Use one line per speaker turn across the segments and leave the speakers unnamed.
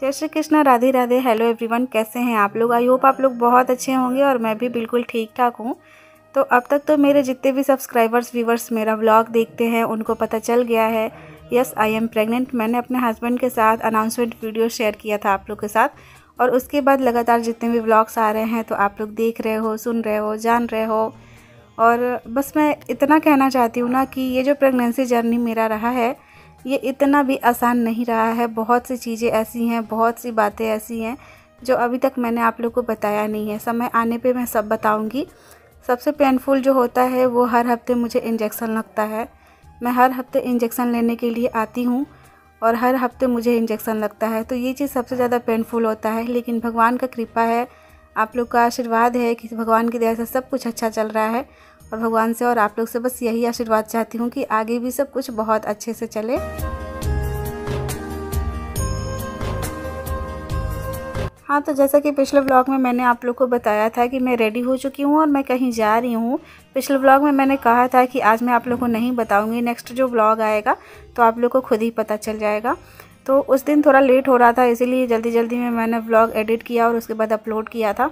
जय Shri Krishna, Radhe Radhe. Hello everyone, कैसे हैं आप लोग? आई होप आप लोग बहुत अच्छे होंगे और मैं भी बिल्कुल ठीक ठाक हूँ। तो अब तक तो मेरे जितने भी सब्सक्राइबर्स व्यूवर्स मेरा व्लॉग देखते हैं उनको पता चल गया है, यस आई एम प्रेग्नेंट। मैंने अपने हस्बैंड के साथ अनाउंसमेंट वीडियो शेयर किया था आप लोग के साथ, और उसके बाद लगातार जितने भी व्लॉग्स आ रहे हैं तो आप लोग देख रहे हो, सुन रहे हो, जान रहे हो। और बस मैं इतना कहना चाहती हूँ ना कि ये जो प्रेगनेंसी जर्नी मेरा रहा है ये इतना भी आसान नहीं रहा है। बहुत सी चीज़ें ऐसी हैं, बहुत सी बातें ऐसी हैं जो अभी तक मैंने आप लोग को बताया नहीं है। समय आने पे मैं सब बताऊंगी। सबसे पेनफुल जो होता है वो हर हफ्ते मुझे इंजेक्शन लगता है। मैं हर हफ्ते इंजेक्शन लेने के लिए आती हूँ और हर हफ्ते मुझे इंजेक्शन लगता है, तो ये चीज़ सबसे ज़्यादा पेनफुल होता है। लेकिन भगवान का कृपा है, आप लोग का आशीर्वाद है कि भगवान की दया से सब कुछ अच्छा चल रहा है। और भगवान से और आप लोग से बस यही आशीर्वाद चाहती हूँ कि आगे भी सब कुछ बहुत अच्छे से चले। हाँ, तो जैसा कि पिछले व्लॉग में मैंने आप लोग को बताया था कि मैं रेडी हो चुकी हूँ और मैं कहीं जा रही हूँ। पिछले व्लॉग में मैंने कहा था कि आज मैं आप लोग को नहीं बताऊँगी, नेक्स्ट जो व्लॉग आएगा तो आप लोग को खुद ही पता चल जाएगा। तो उस दिन थोड़ा लेट हो रहा था, इसीलिए जल्दी जल्दी में मैंने व्लॉग एडिट किया और उसके बाद अपलोड किया था।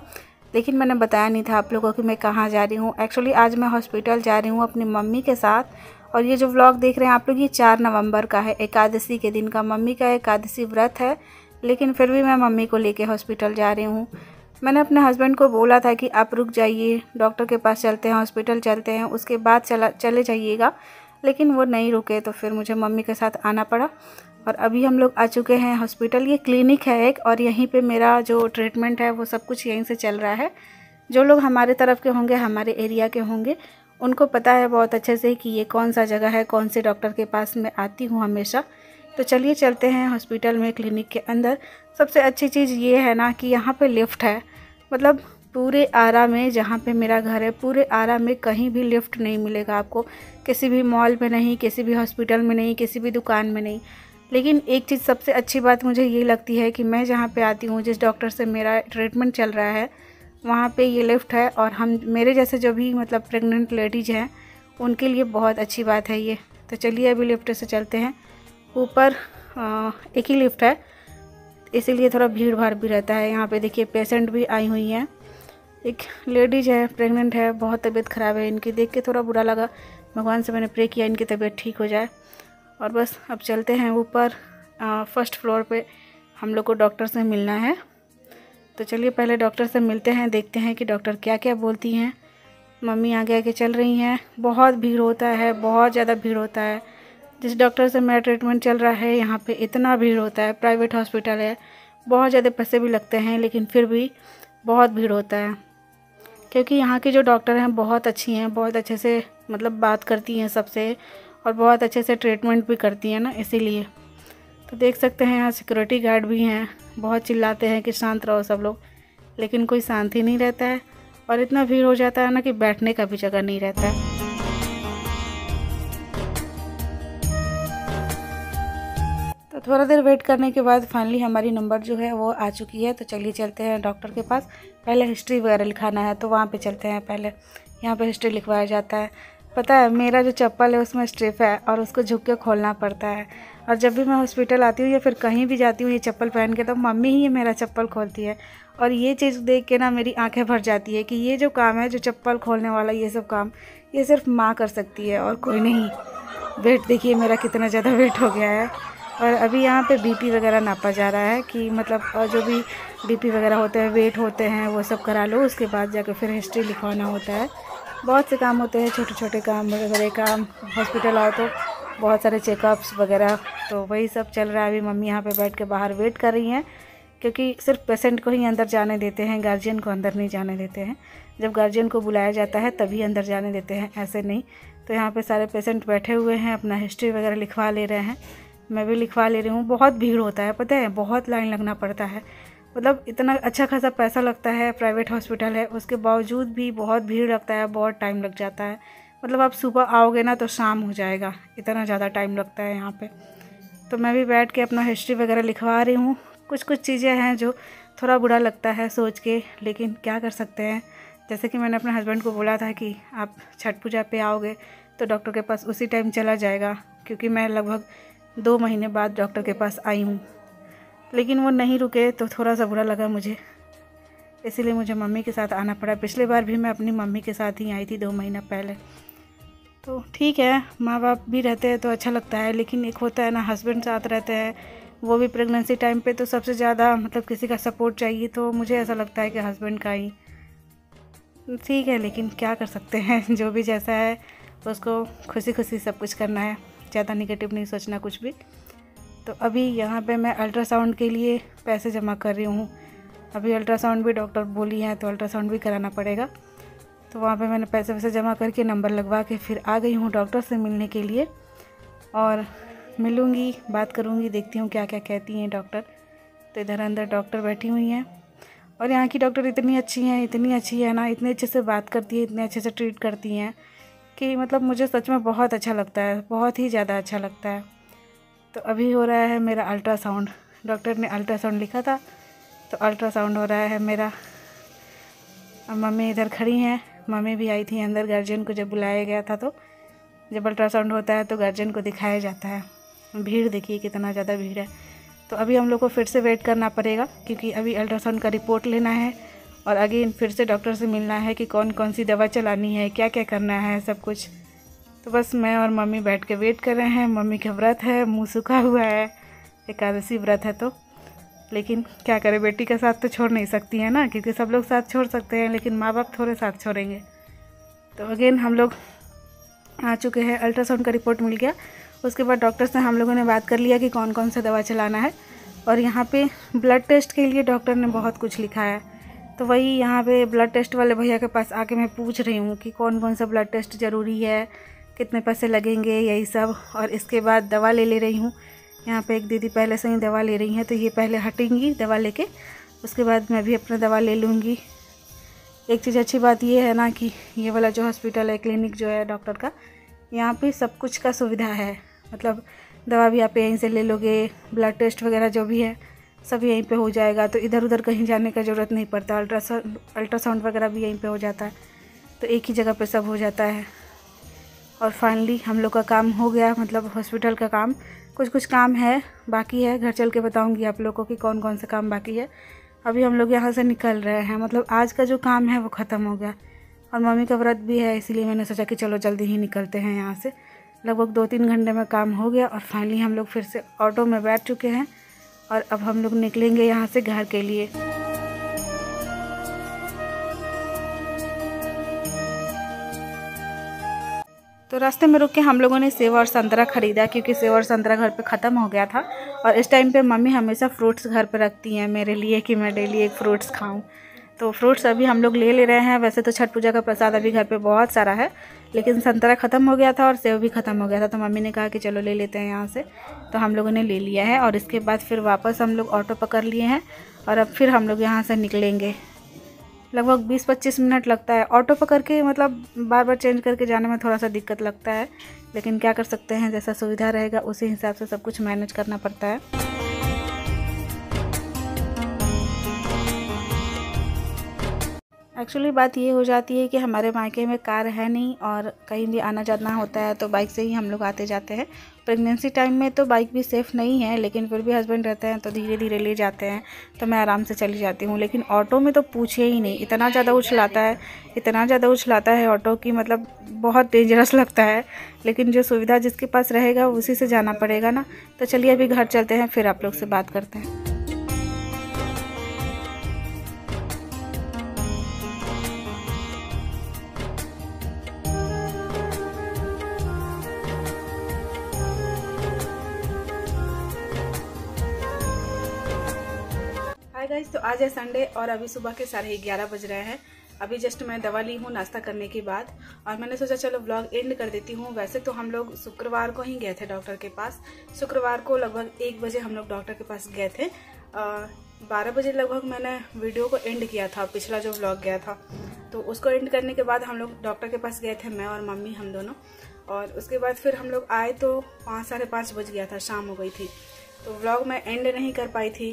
लेकिन मैंने बताया नहीं था आप लोगों को कि मैं कहाँ जा रही हूँ। एक्चुअली आज मैं हॉस्पिटल जा रही हूँ अपनी मम्मी के साथ। और ये जो व्लॉग देख रहे हैं आप लोग, ये 4 नवंबर का है, एकादशी के दिन का। मम्मी का एकादशी व्रत है, लेकिन फिर भी मैं मम्मी को लेके हॉस्पिटल जा रही हूँ। मैंने अपने हस्बैंड को बोला था कि आप रुक जाइए, डॉक्टर के पास चलते हैं, हॉस्पिटल चलते हैं, उसके बाद चले जाइएगा। लेकिन वो नहीं रुके, तो फिर मुझे मम्मी के साथ आना पड़ा। और अभी हम लोग आ चुके हैं हॉस्पिटल। ये क्लिनिक है एक, और यहीं पे मेरा जो ट्रीटमेंट है वो सब कुछ यहीं से चल रहा है। जो लोग हमारे तरफ के होंगे, हमारे एरिया के होंगे, उनको पता है बहुत अच्छे से कि ये कौन सा जगह है, कौन से डॉक्टर के पास मैं आती हूँ हमेशा। तो चलिए चलते हैं हॉस्पिटल में, क्लिनिक के अंदर। सबसे अच्छी चीज़ ये है ना कि यहाँ पे लिफ्ट है। मतलब पूरे आरा में, जहाँ पे मेरा घर है, पूरे आरा में कहीं भी लिफ्ट नहीं मिलेगा आपको। किसी भी मॉल में नहीं, किसी भी हॉस्पिटल में नहीं, किसी भी दुकान में नहीं। लेकिन एक चीज़ सबसे अच्छी बात मुझे ये लगती है कि मैं जहाँ पे आती हूँ, जिस डॉक्टर से मेरा ट्रीटमेंट चल रहा है, वहाँ पे ये लिफ्ट है। और हम मेरे जैसे जो भी मतलब प्रेग्नेंट लेडीज़ हैं उनके लिए बहुत अच्छी बात है ये। तो चलिए अभी लिफ्ट से चलते हैं ऊपर। एक ही लिफ्ट है, इसीलिए थोड़ा भीड़ भाड़ भी रहता है यहाँ पे। देखिए पेशेंट भी आई हुई हैं। एक लेडीज़ है, प्रेग्नेंट है, बहुत तबीयत ख़राब है इनकी। देख के थोड़ा बुरा लगा। भगवान से मैंने प्रे किया इनकी तबीयत ठीक हो जाए। और बस अब चलते हैं ऊपर। फर्स्ट फ्लोर पे हम लोग को डॉक्टर से मिलना है। तो चलिए पहले डॉक्टर से मिलते हैं, देखते हैं कि डॉक्टर क्या क्या बोलती हैं। मम्मी आगे आगे चल रही हैं। बहुत भीड़ होता है, बहुत ज़्यादा भीड़ होता है। जिस डॉक्टर से मेरा ट्रीटमेंट चल रहा है यहाँ पे इतना भीड़ होता है। प्राइवेट हॉस्पिटल है, बहुत ज़्यादा पैसे भी लगते हैं, लेकिन फिर भी बहुत भीड़ होता है। क्योंकि यहाँ की जो डॉक्टर हैं बहुत अच्छी हैं, बहुत अच्छे से मतलब बात करती हैं सबसे, और बहुत अच्छे से ट्रीटमेंट भी करती हैं ना, इसीलिए। तो देख सकते हैं यहाँ सिक्योरिटी गार्ड भी हैं। बहुत चिल्लाते हैं कि शांत रहो सब लोग, लेकिन कोई शांति नहीं रहता है। और इतना भीड़ हो जाता है ना कि बैठने का भी जगह नहीं रहता है। तो थोड़ा देर वेट करने के बाद फाइनली हमारी नंबर जो है वो आ चुकी है। तो चलिए चलते हैं डॉक्टर के पास। पहले हिस्ट्री वगैरह लिखाना है, तो वहाँ पे चलते हैं। पहले यहाँ पे हिस्ट्री लिखवाया जाता है। पता है मेरा जो चप्पल है उसमें स्ट्रिप है और उसको झुक के खोलना पड़ता है। और जब भी मैं हॉस्पिटल आती हूँ या फिर कहीं भी जाती हूँ ये चप्पल पहन के, तो मम्मी ही मेरा चप्पल खोलती है। और ये चीज़ देख के ना मेरी आंखें भर जाती है कि ये जो काम है, जो चप्पल खोलने वाला, ये सब काम ये सिर्फ माँ कर सकती है और कोई नहीं। वेट देखिए मेरा कितना ज़्यादा वेट हो गया है। और अभी यहाँ पे बीपी वगैरह नापा जा रहा है कि मतलब जो भी बीपी वगैरह होते हैं, वेट होते हैं, वो सब करा लो। उसके बाद जाकर फिर हिस्ट्री लिखवाना होता है। बहुत से काम होते हैं, छोटे छोटे काम, बड़े बड़े काम। हॉस्पिटल आओ तो बहुत सारे चेकअप्स वगैरह, तो वही सब चल रहा है। अभी मम्मी यहाँ पे बैठ के बाहर वेट कर रही हैं, क्योंकि सिर्फ पेशेंट को ही अंदर जाने देते हैं, गार्जियन को अंदर नहीं जाने देते हैं। जब गार्जियन को बुलाया जाता है तभी अंदर जाने देते हैं, ऐसे नहीं। तो यहाँ पे सारे पेशेंट बैठे हुए हैं, अपना हिस्ट्री वगैरह लिखवा ले रहे हैं। मैं भी लिखवा ले रही हूँ। बहुत भीड़ होता है, पता है, बहुत लाइन लगना पड़ता है। मतलब इतना अच्छा खासा पैसा लगता है, प्राइवेट हॉस्पिटल है, उसके बावजूद भी बहुत भीड़ लगता है, बहुत टाइम लग जाता है। मतलब आप सुबह आओगे ना तो शाम हो जाएगा, इतना ज़्यादा टाइम लगता है यहाँ पे। तो मैं भी बैठ के अपना हिस्ट्री वगैरह लिखवा रही हूँ। कुछ कुछ चीज़ें हैं जो थोड़ा बुरा लगता है सोच के, लेकिन क्या कर सकते हैं। जैसे कि मैंने अपने हस्बैंड को बोला था कि आप छठ पूजा पे आओगे तो डॉक्टर के पास उसी टाइम चला जाएगा, क्योंकि मैं लगभग 2 महीने बाद डॉक्टर के पास आई हूँ। लेकिन वो नहीं रुके तो थोड़ा सा बुरा लगा मुझे, इसीलिए मुझे मम्मी के साथ आना पड़ा। पिछले बार भी मैं अपनी मम्मी के साथ ही आई थी 2 महीना पहले। तो ठीक है, माँ बाप भी रहते हैं तो अच्छा लगता है, लेकिन एक होता है ना हस्बैंड साथ रहते हैं, वो भी प्रेगनेंसी टाइम पे, तो सबसे ज़्यादा मतलब किसी का सपोर्ट चाहिए। तो मुझे ऐसा लगता है कि हस्बैंड का ही ठीक है, लेकिन क्या कर सकते हैं जो भी जैसा है उसको खुशी खुशी सब कुछ करना है, ज़्यादा निगेटिव नहीं सोचना कुछ भी। तो अभी यहाँ पे मैं अल्ट्रासाउंड के लिए पैसे जमा कर रही हूँ। अभी अल्ट्रासाउंड भी डॉक्टर बोली है तो अल्ट्रासाउंड भी कराना पड़ेगा। तो वहाँ पे मैंने पैसे वैसे जमा करके नंबर लगवा के फिर आ गई हूँ डॉक्टर से मिलने के लिए, और मिलूँगी, बात करूँगी, देखती हूँ क्या क्या कहती हैं डॉक्टर। तो इधर अंदर डॉक्टर बैठी हुई हैं, और यहाँ की डॉक्टर इतनी अच्छी हैं, इतनी अच्छी है ना, इतने अच्छे से बात करती है, इतने अच्छे से ट्रीट करती हैं कि मतलब मुझे सच में बहुत अच्छा लगता है, बहुत ही ज़्यादा अच्छा लगता है। तो अभी हो रहा है मेरा अल्ट्रासाउंड, डॉक्टर ने अल्ट्रासाउंड लिखा था तो अल्ट्रासाउंड हो रहा है मेरा। अब मम्मी इधर खड़ी हैं, मम्मी भी आई थी अंदर, गार्जियन को जब बुलाया गया था। तो जब अल्ट्रासाउंड होता है तो गार्जियन को दिखाया जाता है। भीड़ देखिए कितना ज़्यादा भीड़ है। तो अभी हम लोग को फिर से वेट करना पड़ेगा, क्योंकि अभी अल्ट्रासाउंड का रिपोर्ट लेना है और अगेन फिर से डॉक्टर से मिलना है कि कौन कौन सी दवा चलानी है, क्या क्या करना है, सब कुछ। तो बस मैं और मम्मी बैठ के वेट कर रहे हैं। मम्मी का व्रत है, मुंह सूखा हुआ है, एकादशी व्रत है, तो लेकिन क्या करें, बेटी का साथ तो छोड़ नहीं सकती है ना, क्योंकि सब लोग साथ छोड़ सकते हैं लेकिन माँ बाप थोड़े साथ छोड़ेंगे। तो अगेन हम लोग आ चुके हैं, अल्ट्रासाउंड का रिपोर्ट मिल गया। उसके बाद डॉक्टर से हम लोगों ने बात कर लिया कि कौन कौन सा दवा चलाना है, और यहाँ पे ब्लड टेस्ट के लिए डॉक्टर ने बहुत कुछ लिखा है। तो वही यहाँ पे ब्लड टेस्ट वाले भैया के पास आके मैं पूछ रही हूँ कि कौन कौन सा ब्लड टेस्ट ज़रूरी है, कितने पैसे लगेंगे, यही सब। और इसके बाद दवा ले रही हूँ। यहाँ पे एक दीदी पहले से ही दवा ले रही हैं, तो ये पहले हटेंगी दवा लेके, उसके बाद मैं भी अपना दवा ले लूँगी। एक चीज़ अच्छी बात ये है ना कि ये वाला जो हॉस्पिटल है, क्लिनिक जो है डॉक्टर का, यहाँ पे सब कुछ का सुविधा है। मतलब दवा भी आप यहीं से ले लोगे, ब्लड टेस्ट वगैरह जो भी है सब यहीं पे हो जाएगा। तो इधर उधर कहीं जाने का ज़रूरत नहीं पड़ता। अल्ट्रासाउंड वगैरह भी यहीं पे हो जाता है, तो एक ही जगह पे सब हो जाता है। और फाइनली हम लोग का काम हो गया, मतलब हॉस्पिटल का काम। कुछ काम है बाकी है, घर चल के बताऊंगी आप लोगों को कि कौन कौन सा काम बाकी है। अभी हम लोग यहाँ से निकल रहे हैं, मतलब आज का जो काम है वो ख़त्म हो गया, और मम्मी का व्रत भी है, इसीलिए मैंने सोचा कि चलो जल्दी ही निकलते हैं यहाँ से। लगभग 2-3 घंटे में काम हो गया, और फाइनली हम लोग फिर से ऑटो में बैठ चुके हैं, और अब हम लोग निकलेंगे यहाँ से घर के लिए। तो रास्ते में रुक के हम लोगों ने सेव और संतरा ख़रीदा, क्योंकि सेव और संतरा घर पे ख़त्म हो गया था। और इस टाइम पे मम्मी हमेशा फ्रूट्स घर पे रखती हैं मेरे लिए कि मैं डेली एक फ्रूट्स खाऊं। तो फ्रूट्स अभी हम लोग ले रहे हैं। वैसे तो छठ पूजा का प्रसाद अभी घर पे बहुत सारा है, लेकिन संतरा ख़त्म हो गया था और सेव भी ख़त्म हो गया था, तो मम्मी ने कहा कि चलो ले लेते हैं यहाँ से। तो हम लोगों ने ले लिया है, और इसके बाद फिर वापस हम लोग ऑटो पकड़ लिए हैं, और अब फिर हम लोग यहाँ से निकलेंगे। लगभग 20-25 मिनट लगता है ऑटो पकड़ के, मतलब बार बार चेंज करके जाने में थोड़ा सा दिक्कत लगता है, लेकिन क्या कर सकते हैं, जैसा सुविधा रहेगा उसी हिसाब से सब कुछ मैनेज करना पड़ता है। एक्चुअली बात ये हो जाती है कि हमारे मायके में कार है नहीं, और कहीं भी आना जाना होता है तो बाइक से ही हम लोग आते जाते हैं। प्रेगनेंसी टाइम में तो बाइक भी सेफ़ नहीं है, लेकिन फिर भी हस्बैंड रहते हैं तो धीरे धीरे ले जाते हैं, तो मैं आराम से चली जाती हूँ। लेकिन ऑटो में तो पूछे ही नहीं, इतना ज़्यादा उछलाता है, इतना ज़्यादा उछलाता है ऑटो की, मतलब बहुत डेंजरस लगता है। लेकिन जो सुविधा जिसके पास रहेगा उसी से जाना पड़ेगा ना। तो चलिए अभी घर चलते हैं, फिर आप लोग से बात करते हैं। हाय गाइस, तो आज है संडे और अभी सुबह के 11:30 बज रहे हैं। अभी जस्ट मैं दवा ली हूँ नाश्ता करने के बाद, और मैंने सोचा चलो व्लॉग एंड कर देती हूँ। वैसे तो हम लोग शुक्रवार को ही गए थे डॉक्टर के पास। शुक्रवार को लगभग 1 बजे हम लोग डॉक्टर के पास गए थे। 12 बजे लगभग मैंने वीडियो को एंड किया था, पिछला जो व्लॉग गया था। तो उसको एंड करने के बाद हम लोग डॉक्टर के पास गए थे, मैं और मम्मी, हम दोनों। और उसके बाद फिर हम लोग आए तो 5-5:30 बज गया था, शाम हो गई थी। तो व्लॉग मैं एंड नहीं कर पाई थी,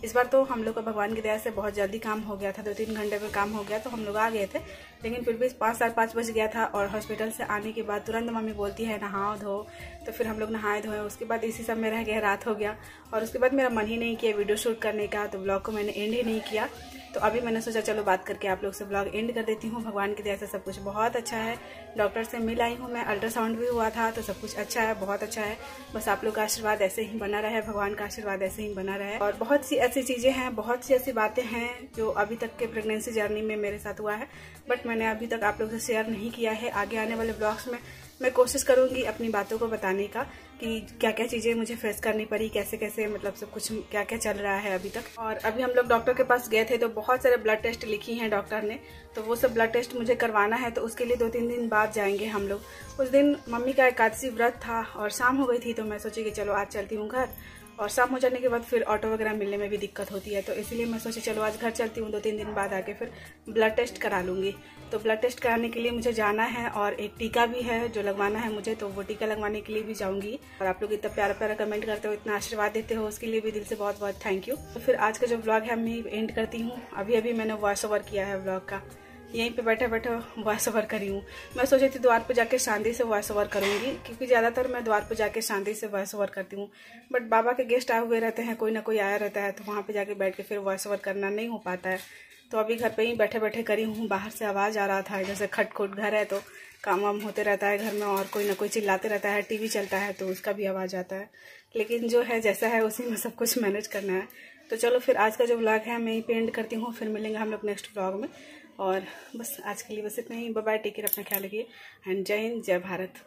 इस बार तो हम लोग का भगवान की दया से बहुत जल्दी काम हो गया था, 2-3 घंटे में काम हो गया, तो हम लोग आ गए थे। लेकिन फिर भी 5-5:30 बज गया था और हॉस्पिटल से आने के बाद तुरंत मम्मी बोलती है नहाओ धो, तो फिर हम लोग नहाए धोए। उसके बाद इसी सब में रह गए, रात हो गया और उसके बाद मेरा मन ही नहीं किया वीडियो शूट करने का, तो ब्लॉग को मैंने एंड ही नहीं किया। तो अभी मैंने सोचा चलो बात करके आप लोग से ब्लॉग एंड कर देती हूँ। भगवान की दया से सब कुछ बहुत अच्छा है। डॉक्टर से मिल आई हूँ मैं, अल्ट्रासाउंड भी हुआ था, तो सब कुछ अच्छा है, बहुत अच्छा है। बस आप लोग का आशीर्वाद ऐसे ही बना रहे, भगवान का आशीर्वाद ऐसे ही बना रहे। और बहुत सी ऐसी चीज़ें हैं, बहुत सी ऐसी बातें हैं जो अभी तक के प्रेगनेंसी जर्नी में मेरे साथ हुआ है, बट मैंने अभी तक आप लोग से शेयर नहीं किया है। आगे आने वाले ब्लॉग्स में मैं कोशिश करूंगी अपनी बातों को बताने का कि क्या क्या चीज़ें मुझे फेस करनी पड़ी, कैसे कैसे मतलब सब कुछ क्या क्या चल रहा है अभी तक। और अभी हम लोग डॉक्टर के पास गए थे, तो बहुत सारे ब्लड टेस्ट लिखी हैं डॉक्टर ने, तो वो सब ब्लड टेस्ट मुझे करवाना है, तो उसके लिए 2-3 दिन बाद जाएंगे हम लोग। उस दिन मम्मी का एकादशी व्रत था और शाम हो गई थी, तो मैं सोची कि चलो आज चलती हूँ घर, और शाम हो जाने के बाद फिर ऑटो वगैरह मिलने में भी दिक्कत होती है, तो इसलिए मैं सोची चलो आज घर चलती हूँ, 2-3 दिन बाद आके फिर ब्लड टेस्ट करा लूँगी। तो ब्लड टेस्ट कराने के लिए मुझे जाना है और एक टीका भी है जो लगवाना है मुझे, तो वो टीका लगवाने के लिए भी जाऊँगी। और आप लोग इतना प्यारा प्यारा कमेंट करते हो, इतना आशीर्वाद देते हो, उसके लिए भी दिल से बहुत बहुत थैंक यू। तो फिर आज का जो ब्लॉग है मैं एंड करती हूँ। अभी मैंने वॉइस ओवर किया है ब्लॉग का, यहीं पे बैठे बैठे वॉइस ओवर करी हूँ। मैं सोची थी द्वार पे जाके शांति से वॉइस ओवर करूँगी, क्योंकि ज़्यादातर मैं द्वार पे जाके शांति से वॉइस ओवर करती हूँ, बट बाबा के गेस्ट आए हुए रहते हैं, कोई ना कोई आया रहता है, तो वहाँ पे जाके बैठ के फिर वॉइस ओवर करना नहीं हो पाता है। तो अभी घर पे ही बैठे बैठे करी हूँ। बाहर से आवाज़ आ रहा था, जैसे खटखुट घर है तो काम वाम होते रहता है घर में, और कोई ना कोई चिल्लाते रहता है, टीवी चलता है तो उसका भी आवाज़ आता है। लेकिन जो है जैसा है उसी में सब कुछ मैनेज करना है। तो चलो फिर आज का जो ब्लॉग है मैं यहीं पे एंड करती हूँ, फिर मिलेंगे हम लोग नेक्स्ट ब्लॉग में। और बस आज के लिए बस इतना ही। बाय बाय, टेक केयर, अपना ख्याल रखिए एंड जय हिंद, जय भारत।